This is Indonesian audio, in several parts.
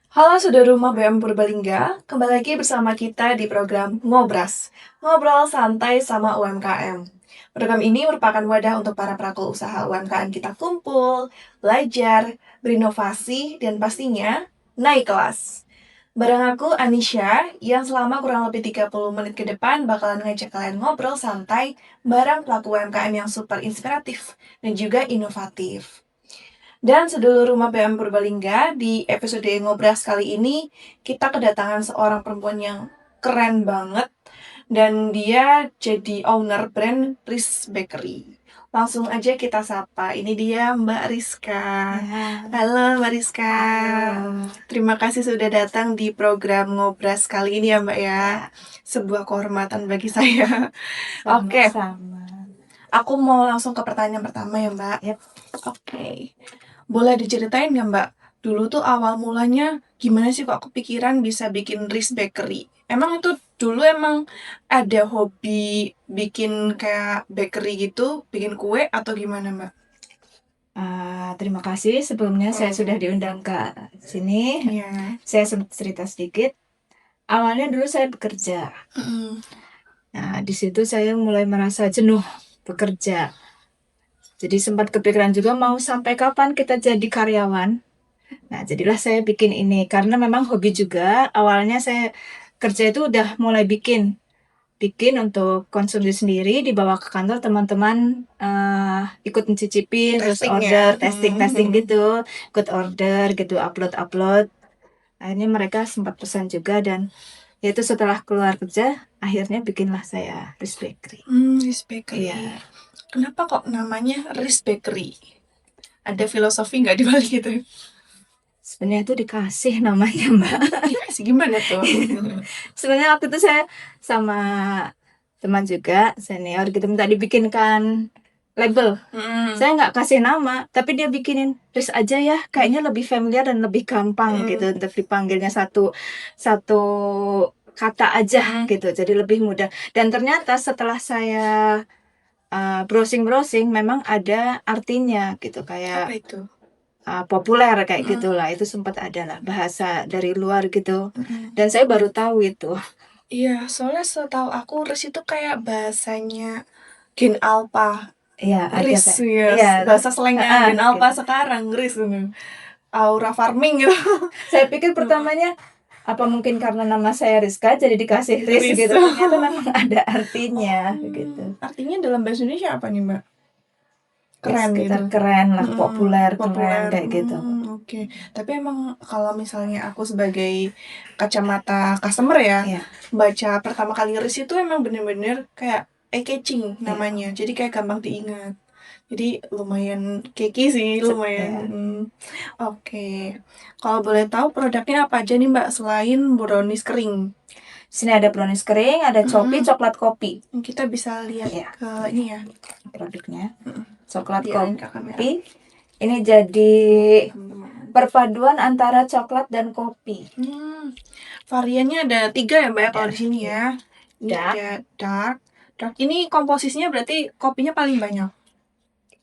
Halo Sudah Rumah BM Purbalingga, kembali lagi bersama kita di program Ngobras, ngobrol santai sama UMKM. Program ini merupakan wadah untuk para pelaku usaha UMKM kita kumpul, belajar, berinovasi, dan pastinya naik kelas. Bareng aku Anisha, yang selama kurang lebih 30 menit ke depan bakalan ngajak kalian ngobrol santai bareng pelaku UMKM yang super inspiratif dan juga inovatif. Dan sedulur rumah BM Purbalingga, di episode Ngobras kali ini, kita kedatangan seorang perempuan yang keren banget. Dan dia jadi owner brand Ris Bakery. Langsung aja kita sapa. Ini dia Mbak Rizka. Ya, Halo Mbak Rizka. halo. Terima kasih sudah datang di program Ngobras kali ini ya Mbak ya. Ya, Sebuah kehormatan bagi saya. Oke, sama-sama. aku mau langsung ke pertanyaan pertama ya Mbak. Yap. Oke. Boleh diceritain nggak Mbak? Dulu tuh awal mulanya gimana sih kok kepikiran bisa bikin Rice Bakery? Emang itu dulu emang ada hobi bikin kayak bakery gitu, bikin kue atau gimana Mbak? Terima kasih sebelumnya saya sudah diundang ke sini. Iya. Saya cerita sedikit. Awalnya dulu saya bekerja. Mm. Nah, di situ saya mulai merasa jenuh bekerja. Jadi sempat kepikiran juga mau sampai kapan kita jadi karyawan. Nah, jadilah saya bikin ini karena memang hobi juga. Awalnya saya kerja itu udah mulai bikin untuk konsumsi sendiri, dibawa ke kantor teman-teman, ikut mencicipin terus Testing order ya. testing gitu, ikut order gitu, upload akhirnya mereka sempat pesan juga, dan yaitu setelah keluar kerja akhirnya bikinlah saya Rice Bakery. Rice Iya, Bakery. Kenapa kok namanya Rice Bakery? Ada filosofi nggak di balik itu? sebenarnya itu dikasih namanya, Mbak. Gimana tuh? Sebenarnya waktu itu saya sama teman juga senior gitu minta dibikinkan label. Saya nggak kasih nama, tapi dia bikinin Riz aja ya, kayaknya lebih familiar dan lebih gampang gitu untuk dipanggilnya satu satu kata aja gitu, jadi lebih mudah. Dan ternyata setelah saya browsing memang ada artinya gitu, Apa kayak itu? populer kayak gitulah. Itu sempat ada lah bahasa dari luar gitu, dan saya baru tahu itu. Iya, soalnya setahu aku RIS itu kayak bahasanya Gen Alpha. Iya, ada RIS kayak ya, iya, bahasa slangnya Gen Alpha gitu. sekarang, RIS ini. Aura farming gitu. Saya pikir pertamanya apa mungkin karena nama saya Rizka jadi dikasih Riz RIS. gitu. Ternyata memang ada artinya gitu. Artinya dalam bahasa Indonesia apa nih, Mbak? Ya Keren sekitar gitu. keren lah, populer, keren Populer. kayak gitu. Oke. Tapi emang kalau misalnya aku sebagai kacamata customer ya, Iya, baca pertama kali RIS itu emang bener-bener kayak eye-catching iya, namanya. Jadi kayak gampang diingat. Jadi lumayan keki sih, lumayan. iya. Oke. Kalau boleh tahu produknya apa aja nih Mbak selain brownies kering? Sini ada brownies kering, ada copi, coklat kopi. Kita bisa lihat Ya, ke ini ya, produknya. Coklat diarahin ke kamera. kopi. Ini jadi perpaduan antara coklat dan kopi. Variannya ada 3 ya Mbak ya kalau di sini Iya. ya. Ini Dark. ada dark. Dark ini komposisinya berarti kopinya paling banyak.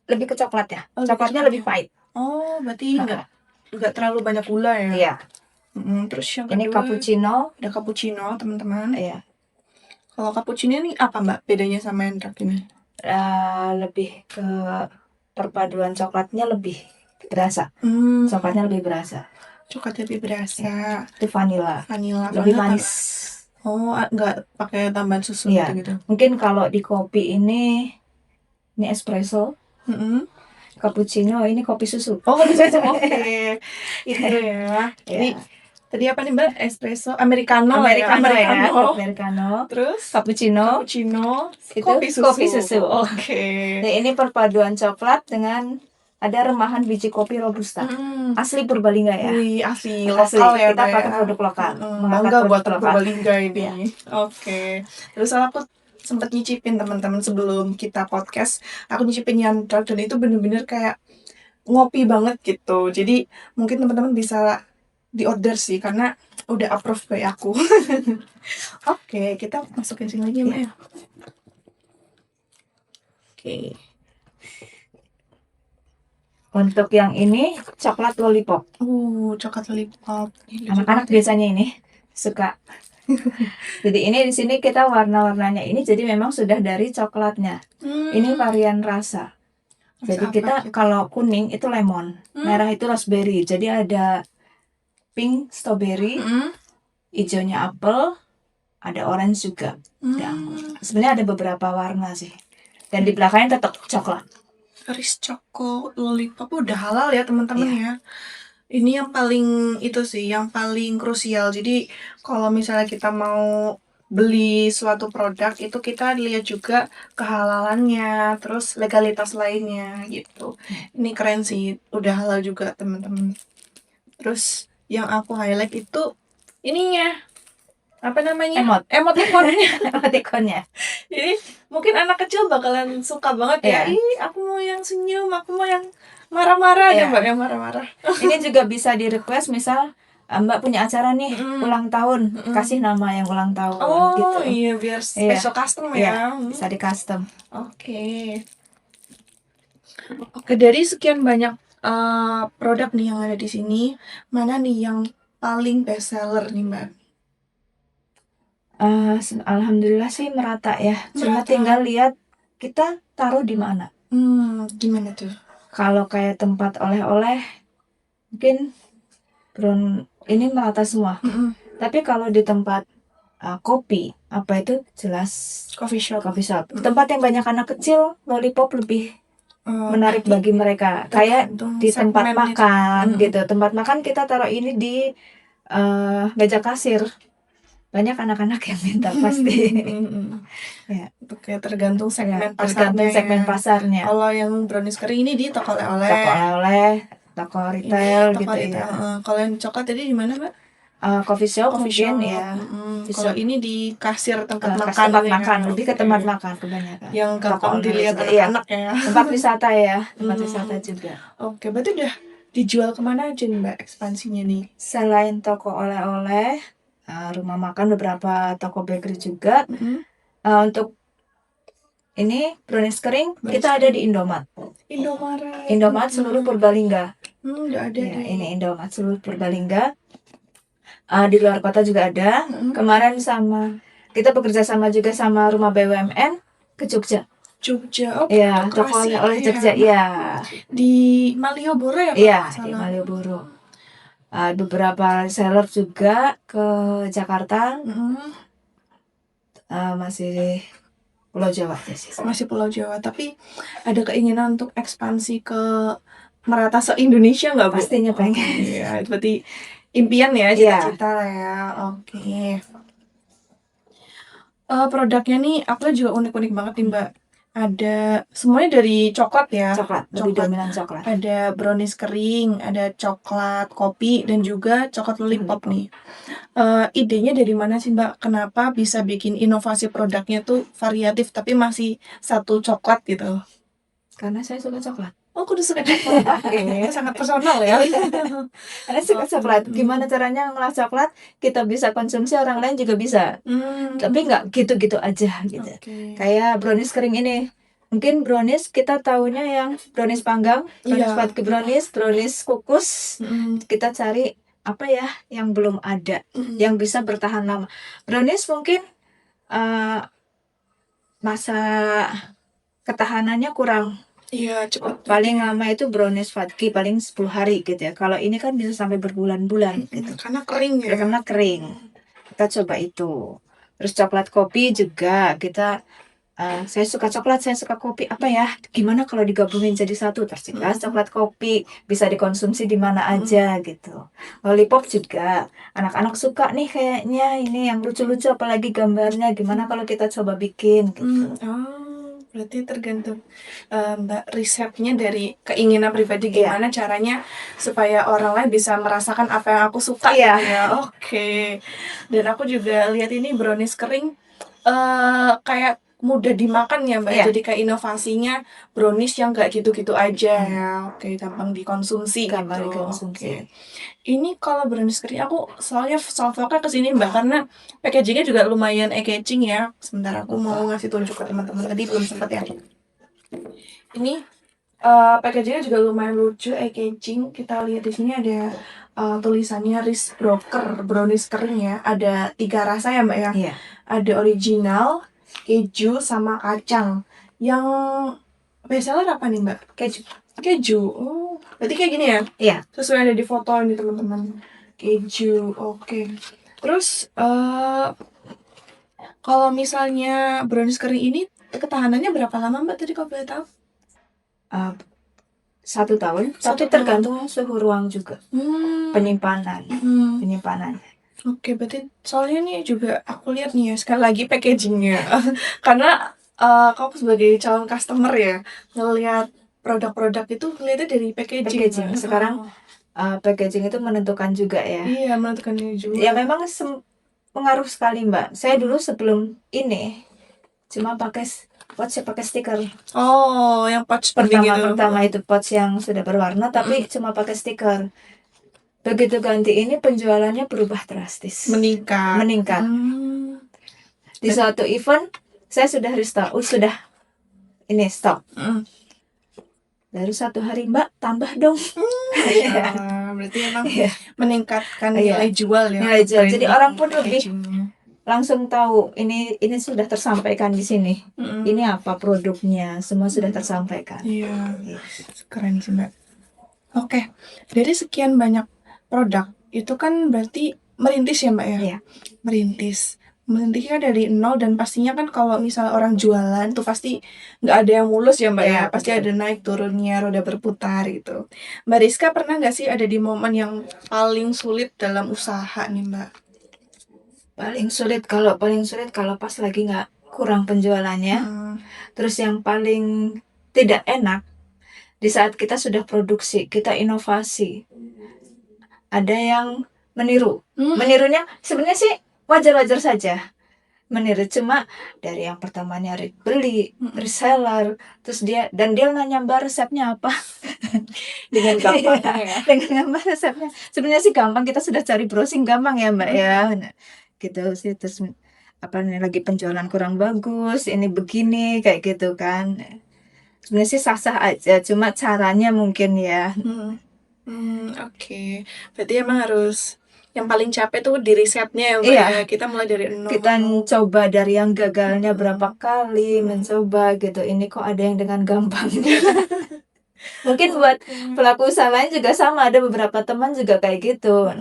Lebih ke coklat ya. Oh, Coklatnya coklat lebih ya. pahit. Oh, berarti nggak terlalu banyak gula ya. Iya. Terus yang Ini kedua cappuccino. ada cappuccino teman-teman. Iya. Kalau cappuccino ini apa Mbak bedanya sama yang dark ini? Lebih ke perpaduan coklatnya lebih berasa. Coklatnya lebih berasa. Coklat lebih berasa. Itu vanilla. Vanilla. Lebih manis. Oh, nggak pakai tambahan susu Iya. gitu. Mungkin kalau di kopi ini espresso. Cappuccino ini kopi susu. Oh, kopi susu. Oke. Itu ya. Jadi Ya. tadi apa nih Mbak? Espresso, americano ya. Americano. Terus Cappuccino. itu Kopi susu. Oke. Nah, ini perpaduan coklat dengan ada remahan biji kopi robusta. Asli Purbalingga ya. Wih, asli lokal ya Kita Mbak pakai ya. produk lokal. Bangga buat produk lokal. Purbalingga ini. Iya. Oke. Terus aku sempat nyicipin teman-teman sebelum kita podcast. Aku nyicipin yang dark dan itu bener-bener kayak ngopi banget gitu. Jadi mungkin teman-teman bisa di-order sih karena udah approve kayak aku. Oke, kita masukin sini lagi ya Mbak ya. Oke. Untuk yang ini coklat lollipop. Coklat lollipop. Anak-anak biasanya ini suka. Jadi ini di sini kita warna-warnanya ini jadi memang sudah dari coklatnya. Ini varian rasa. Jadi kita kalau kuning itu lemon, merah itu raspberry. Jadi ada pink strawberry, hijaunya apel, ada orange juga, ada anggur. Sebenarnya ada beberapa warna sih. Dan di belakangnya tetap coklat. Rice Choco Lollipop udah halal ya teman-teman ya. Ini yang paling itu sih, yang paling krusial. Jadi kalau misalnya kita mau beli suatu produk itu kita lihat juga kehalalannya, terus legalitas lainnya gitu. Ini keren sih, udah halal juga teman-teman. Terus yang aku highlight itu ininya, apa namanya? Emoticonnya. Jadi mungkin anak kecil bakalan suka banget ya. Aku mau yang senyum, aku mau yang marah-marah aja Mbak, yang marah-marah. Ini juga bisa di request, misal Mbak punya acara nih ulang tahun, kasih nama yang ulang tahun gitu. Iya, biar special custom ya. Bisa di custom. Oke, dari sekian banyak produk nih yang ada di sini, mana nih yang paling best seller nih Mbak? Alhamdulillah sih merata ya. Cuma tinggal lihat kita taruh di mana. Gimana tuh? Kalau kayak tempat oleh-oleh, mungkin ini merata semua. Tapi kalau di tempat kopi, apa itu jelas Coffee shop. Tempat yang banyak anak kecil, lollipop lebih menarik bagi mereka. Kayak di tempat makan gitu. Tempat makan kita taruh ini di meja kasir. Banyak anak-anak yang minta pasti. Ya, kayak tergantung segmen pasarnya. Kalau yang brownies kering ini di toko oleh-oleh. Toko retail gitu ya. Kalau yang coklat tadi di mana Mbak? Coffee shop mungkin ya. Kalau ini di kasir tempat makan. Lebih ke tempat makan kebanyakan. Yang gampang dilihat anak-anak ya. Tempat wisata ya. Tempat wisata juga. Oke, berarti udah dijual kemana aja nih Mbak ekspansinya nih? Selain toko oleh-oleh, rumah makan, beberapa toko bakery juga. Untuk ini brownies kering kita ada di Indomaret. Indomaret seluruh Purbalingga. Udah ada ya, ini Indomaret seluruh Purbalingga. Di luar kota juga ada. Kemarin kita bekerja sama juga sama rumah BUMN ke Jogja. Ya, toko oleh Jogja ya. Di Malioboro ya Pak? Iya, di Malioboro. Beberapa seller juga ke Jakarta. Masih Pulau Jawa sih. Masih Pulau Jawa, tapi ada keinginan untuk ekspansi ke merata se-Indonesia nggak Bu? Pastinya pengen. Iya, berarti impian ya, cita-cita lah ya. Oke. Produknya nih, aku juga unik-unik banget nih Mbak. Ada semuanya dari coklat ya. Lebih dominan coklat. Ada brownies kering, ada coklat kopi, dan juga coklat lollipop nih. Idenya dari mana sih Mbak? Kenapa bisa bikin inovasi produknya tuh variatif tapi masih satu coklat gitu? Karena saya suka coklat. Aku udah suka coklat. Oke, sangat personal ya. Karena suka coklat. Gimana caranya ngolah coklat kita bisa konsumsi, orang lain juga bisa. Tapi nggak gitu-gitu aja gitu. Kayak brownies kering ini. Mungkin brownies kita tahunya yang brownies panggang, brownies vodka brownies kukus. Kita cari apa ya yang belum ada, yang bisa bertahan lama. Brownies mungkin masa ketahanannya kurang. Iya, cepat. Paling lama itu brownies vodka paling 10 hari gitu ya. Kalau ini kan bisa sampai berbulan-bulan gitu. Karena kering ya. Karena kering. Kita coba itu. Terus coklat kopi juga kita saya suka coklat, saya suka kopi. Apa ya? Gimana kalau digabungin jadi satu? Terjelas coklat kopi bisa dikonsumsi di mana aja gitu. Lollipop juga anak-anak suka nih kayaknya, ini yang lucu-lucu apalagi gambarnya. Gimana kalau kita coba bikin gitu. Berarti tergantung Mbak risetnya dari keinginan pribadi gimana caranya supaya orang lain bisa merasakan apa yang aku suka ya. Oke. Dan aku juga lihat ini brownies kering kayak mudah dimakan ya Mbak. Jadi kayak inovasinya brownies yang gak gitu-gitu aja ya. Oke, gampang dikonsumsi gitu. Oke. Ini kalau brownies kering aku soalnya fokusnya ke sini Mbak karena packagingnya juga lumayan eye-catching ya. Sebentar aku mau ngasih tunjuk ke teman-teman, tadi belum sempat ya. Ini Packagingnya juga lumayan lucu, eye-catching. Kita lihat di sini ada tulisannya Rice Broker brownies kering ya. Ada 3 rasa ya Mbak ya. Iya. Ada original, keju, sama kacang. Yang bestseller apa nih Mbak? Keju. Keju. Oh, berarti kayak gini ya? Iya. Sesuai ada di foto ini teman-teman. Keju, oke. Terus kalau misalnya brownies kering ini ketahanannya berapa lama Mbak tadi kalau boleh tahu? 1 tahun, Satu tapi tergantung suhu ruang juga. Penyimpanan. Oke, berarti soalnya nih juga aku lihat nih ya sekali lagi packagingnya. Karena kamu sebagai calon customer ya ngelihat produk-produk itu ngeliatnya dari packaging. Packaging. Sekarang packaging itu menentukan juga ya. Iya, menentukannya juga. Ya memang pengaruh sekali Mbak. Saya dulu sebelum ini cuma pakai stiker. Oh, yang pouch penting gitu. Pertama itu pouch yang sudah berwarna tapi cuma pakai stiker. Begitu ganti ini penjualannya berubah drastis. Meningkat. Di suatu event saya sudah restock, sudah ini stok. Baru 1 hari Mbak tambah dong. Berarti emang meningkatkan nilai jual ya. Nilai jual. Jadi orang pun lebih langsung tahu ini sudah tersampaikan di sini. Ini apa produknya, semua sudah tersampaikan. Iya. Keren sih Mbak. Oke, dari sekian banyak produk itu kan berarti merintis ya Mbak ya? Iya. Merintisnya dari nol dan pastinya kan kalau misalnya orang jualan tuh pasti nggak ada yang mulus ya Mbak ya? Pasti ada naik turunnya, roda berputar gitu. Mbak Rizka pernah nggak sih ada di momen yang paling sulit dalam usaha nih Mbak? Paling sulit kalau pas lagi nggak kurang penjualannya. Terus yang paling tidak enak di saat kita sudah produksi, kita inovasi, ada yang meniru. Menirunya sebenarnya sih wajar-wajar saja. Meniru cuma dari yang pertama nyari beli, reseller, terus dia nanya Mbak resepnya apa? Dengan gampang ya. Dengan gambar resepnya. Sebenarnya sih gampang, kita sudah cari browsing gampang ya Mbak ya. Gitu sih. Terus apa nih lagi penjualan kurang bagus, ini begini kayak gitu kan. Sebenarnya sih sah-sah aja, cuma caranya mungkin ya. Oke. Berarti emang harus yang paling capek tuh di risetnya ya Mbak ya. Kita mulai dari nol. Kita coba dari yang gagalnya berapa kali, mencoba gitu. Ini kok ada yang dengan gampangnya. Mungkin buat pelaku usaha lain juga sama, ada beberapa teman juga kayak gitu.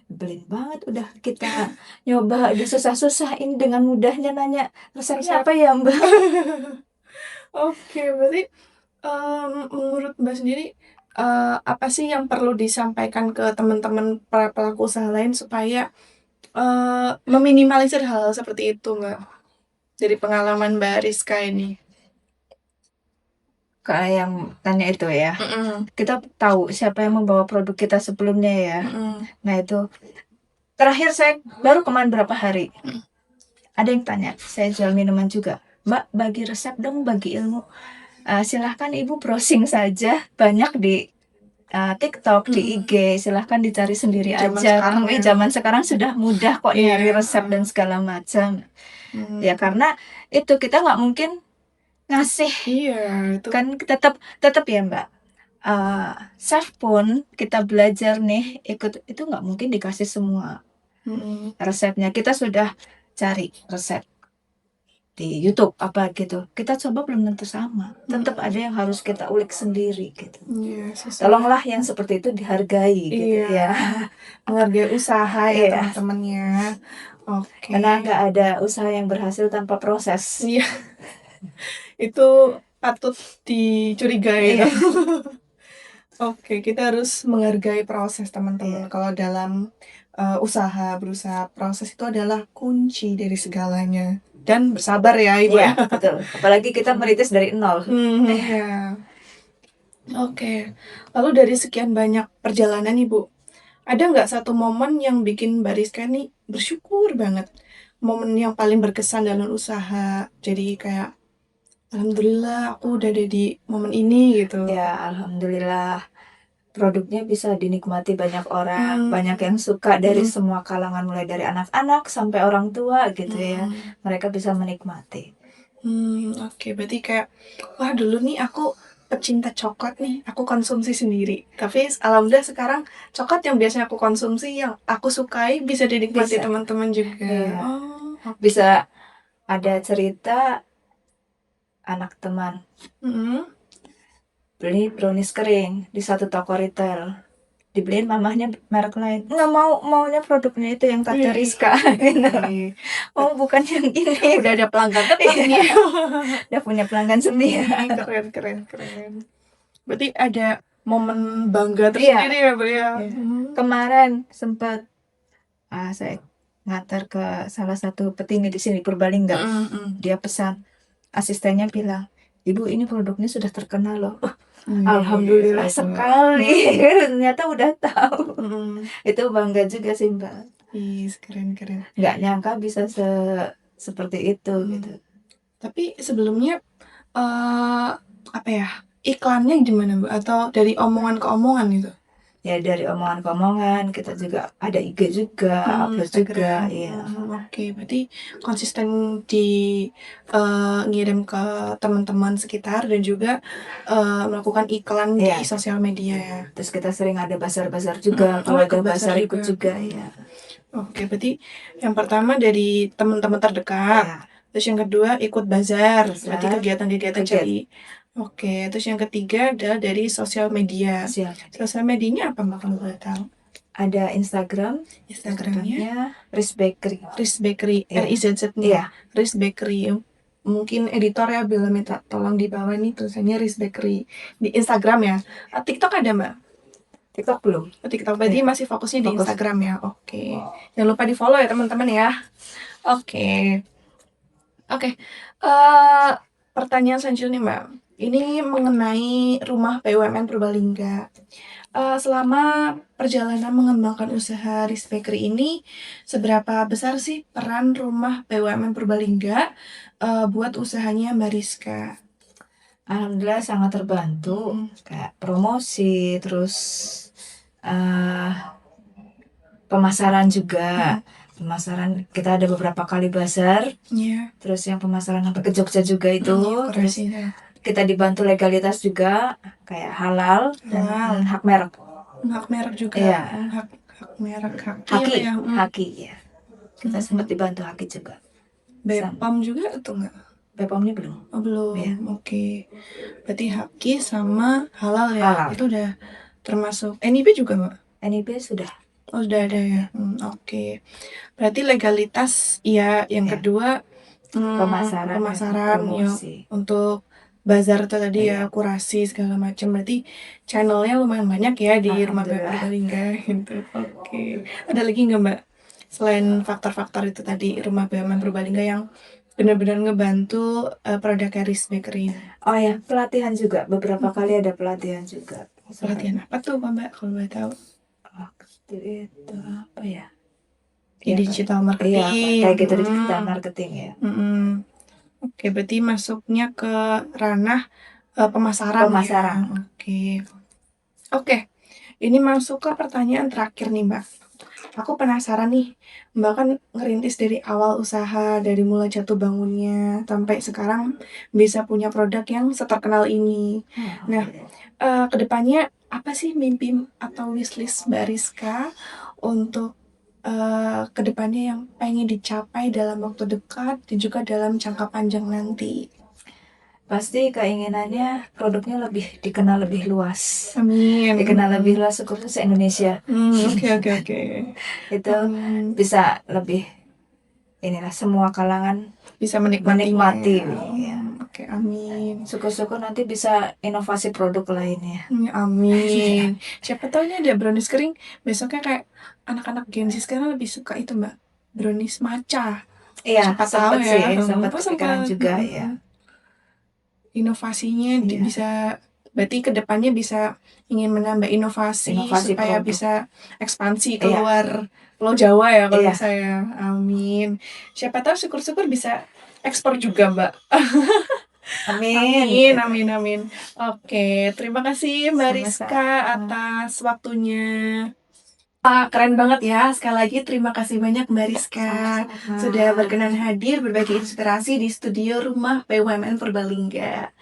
Belin banget udah kita nyoba udah susah-susah, ini dengan mudahnya nanya resepnya apa ya Mbak. Oke, berarti menurut Mbak sendiri apa sih yang perlu disampaikan ke teman-teman para pelaku usaha lain supaya meminimalisir hal seperti itu Mbak? Dari pengalaman Mbak Rizka ini. Kayak yang tanya itu ya. Kita tahu siapa yang membawa produk kita sebelumnya ya. Nah itu terakhir saya baru kemarin berapa hari ada yang tanya, saya jual minuman juga, Mbak bagi resep dong, bagi ilmu. Silahkan Ibu browsing saja, banyak di TikTok, di IG, silahkan dicari sendiri aja. Zaman sekarang sudah mudah kok nyari resep dan segala macam. Ya karena itu kita nggak mungkin ngasih. Itu. Kan tetap ya Mbak. Chef pun kita belajar nih ikut itu nggak mungkin dikasih semua resepnya. Kita sudah cari resep di YouTube apa gitu, kita coba belum tentu sama, tetap ada yang harus kita ulik sendiri gitu. Tolonglah yang seperti itu dihargai gitu ya. Menghargai usaha ya teman-temannya. Oke. Karena nggak ada usaha yang berhasil tanpa proses. Itu patut dicurigai. Oke, kita harus menghargai proses teman-teman. Kalau dalam usaha, berusaha, proses itu adalah kunci dari segalanya. Dan bersabar ya Ibu ya. Betul. Apalagi kita merintis dari nol. Oke. Lalu dari sekian banyak perjalanan Ibu, ada nggak satu momen yang bikin Mbak Rizka nih bersyukur banget? Momen yang paling berkesan dalam usaha. Jadi kayak alhamdulillah aku udah ada di momen ini gitu. Ya alhamdulillah produknya bisa dinikmati banyak orang, banyak yang suka dari semua kalangan, mulai dari anak-anak sampai orang tua gitu ya. Mereka bisa menikmati. Oke, berarti kayak wah dulu nih aku pecinta coklat nih, aku konsumsi sendiri. Tapi alhamdulillah sekarang coklat yang biasanya aku konsumsi, yang aku sukai, bisa dinikmati Bisa. teman-teman juga. Iya. Oh, Bisa ada cerita anak teman beli brownies kering di satu toko retail, dibeliin mamahnya merek lain, nggak mau, maunya produknya itu yang Tante Wih. Rizka. Wih. Oh, bukan yang ini. Udah ada pelanggan tetap nih. Udah punya pelanggan sendiri. Keren. Berarti ada momen bangga Iya. tersendiri ya, Bu ya. Iya. Kemarin sempat saya ngantar ke salah satu petinggi di sini Purbalingga. Dia pesan, asistennya bilang, "Ibu, ini produknya sudah terkenal loh." Alhamdulillah sekali. Ternyata udah tahu. Itu bangga juga sih, Mbak. Ih, keren. Nggak nyangka bisa seperti itu gitu. Tapi sebelumnya apa ya, iklannya gimana, Bu? Atau dari omongan ke omongan gitu? Ya dari omongan ke omongan, kita juga ada IG juga, upload juga, iya. Oke, berarti konsisten di ngirim ke teman-teman sekitar dan juga melakukan iklan Iya. di sosial media ya. Terus kita sering ada bazar-bazar juga, kalau ada bazar ikut juga ya. Oke, berarti yang pertama dari teman-teman terdekat. Ya. Terus yang kedua ikut bazar, Bazar. berarti kegiatan cari. Oke, terus yang ketiga adalah dari sosial media. Sosial medianya apa, Mbak, kalau boleh tahu? Ada Instagramnya Riz Bakery. Riz Bakery, Iya. RIZZ-nya. Iya. Riz Bakery. Mungkin editor ya bila minta tolong di bawah nih tulisannya Riz Bakery di Instagram ya. TikTok ada, Mbak? TikTok belum. TikTok berarti masih fokusnya di Instagram ya. Oke. Jangan lupa di follow ya teman-teman ya. Oke. Pertanyaan selanjutnya, Mbak. Ini mengenai rumah BUMN Purbalingga. Selama perjalanan mengembangkan usaha Riz Bakery ini, seberapa besar sih peran rumah BUMN Purbalingga buat usahanya Mbak Rizka? Alhamdulillah sangat terbantu, kayak promosi, terus pemasaran juga. Pemasaran kita ada beberapa kali bazar. Terus yang pemasaran sampai ke Jogja juga itu. Terus kita dibantu legalitas juga, kayak halal dan hak merek. Hak merek juga. Iya. Hak merek Haki ya. Kita sempat dibantu Haki juga. BPOM juga atau enggak? BPOM-nya belum. Oh, belum. Iya. Oke. Berarti Haki sama halal ya. Halal. Itu udah termasuk. NIB juga, Mbak? NIB sudah. Oh, sudah ada ya. Oke. Berarti legalitas ya. Yang kedua pemasaran ya, untuk bazar itu tadi ya, kurasi segala macam. Berarti channelnya lumayan banyak ya di rumah BUMN Purbalingga gitu. Oke. Ada lagi nggak, Mbak? Selain faktor-faktor itu tadi, rumah BUMN Purbalingga yang benar-benar ngebantu produk Riz Bakery. Oh ya, pelatihan juga. Beberapa kali ada pelatihan juga. Pelatihan apa tuh, Mbak, kalau boleh tahu? Waktu itu apa ya? Digital marketing. Iya, kayak gitu digital marketing ya. Oke, berarti masuknya ke ranah pemasaran. Ya? Oke. Ini masuk ke pertanyaan terakhir nih, Mbak. Aku penasaran nih, Mbak kan ngerintis dari awal usaha, dari mulai jatuh bangunnya sampai sekarang bisa punya produk yang seterkenal ini. Nah, kedepannya apa sih mimpi atau wishlist Mbak Rizka untuk kedepannya yang pengen dicapai dalam waktu dekat dan juga dalam jangka panjang nanti? Pasti keinginannya produknya lebih dikenal lebih luas. Amin. Dikenal lebih luas khususnya se-Indonesia. Oke. Itu bisa lebih semua kalangan bisa menikmati. Ya. Oke, amin. Syukur-syukur nanti bisa inovasi produk lainnya. Amin. Siapa tahu ini ada brownies kering, besoknya kayak anak-anak Gen Z sekarang lebih suka itu, Mbak. Brownies matcha. Iya, siapa tahu ya. Sempat kepikiran juga ya. Inovasinya bisa, berarti kedepannya bisa ingin menambah inovasi supaya produk. Bisa ekspansi keluar Pulau Jawa ya kalau saya. Amin. Siapa tahu syukur-syukur bisa ekspor juga, Mbak. Amin. Oke, terima kasih Mbak Rizka atas waktunya. Keren banget ya. Sekali lagi terima kasih banyak Mbak Rizka sudah berkenan hadir berbagi inspirasi di studio Rumah BUMN Purbalingga.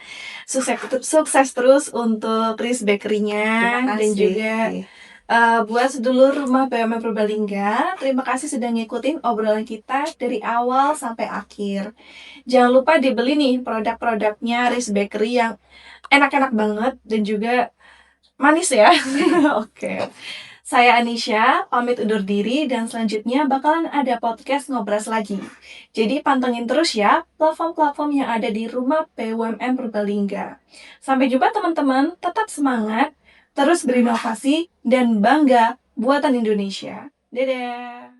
Sukses terus untuk Chris Bakery-nya dan juga buat sedulur Rumah BUMN Purbalingga. Terima kasih sudah ngikutin obrolan kita dari awal sampai akhir. Jangan lupa dibeli nih produk-produknya Chris Bakery yang enak-enak banget dan juga manis ya. Oke. Saya Anisha, pamit undur diri dan selanjutnya bakalan ada podcast ngobras lagi. Jadi pantengin terus ya platform-platform yang ada di Rumah BUMN Purbalingga. Sampai jumpa teman-teman, tetap semangat, terus berinovasi, dan bangga buatan Indonesia. Dadah!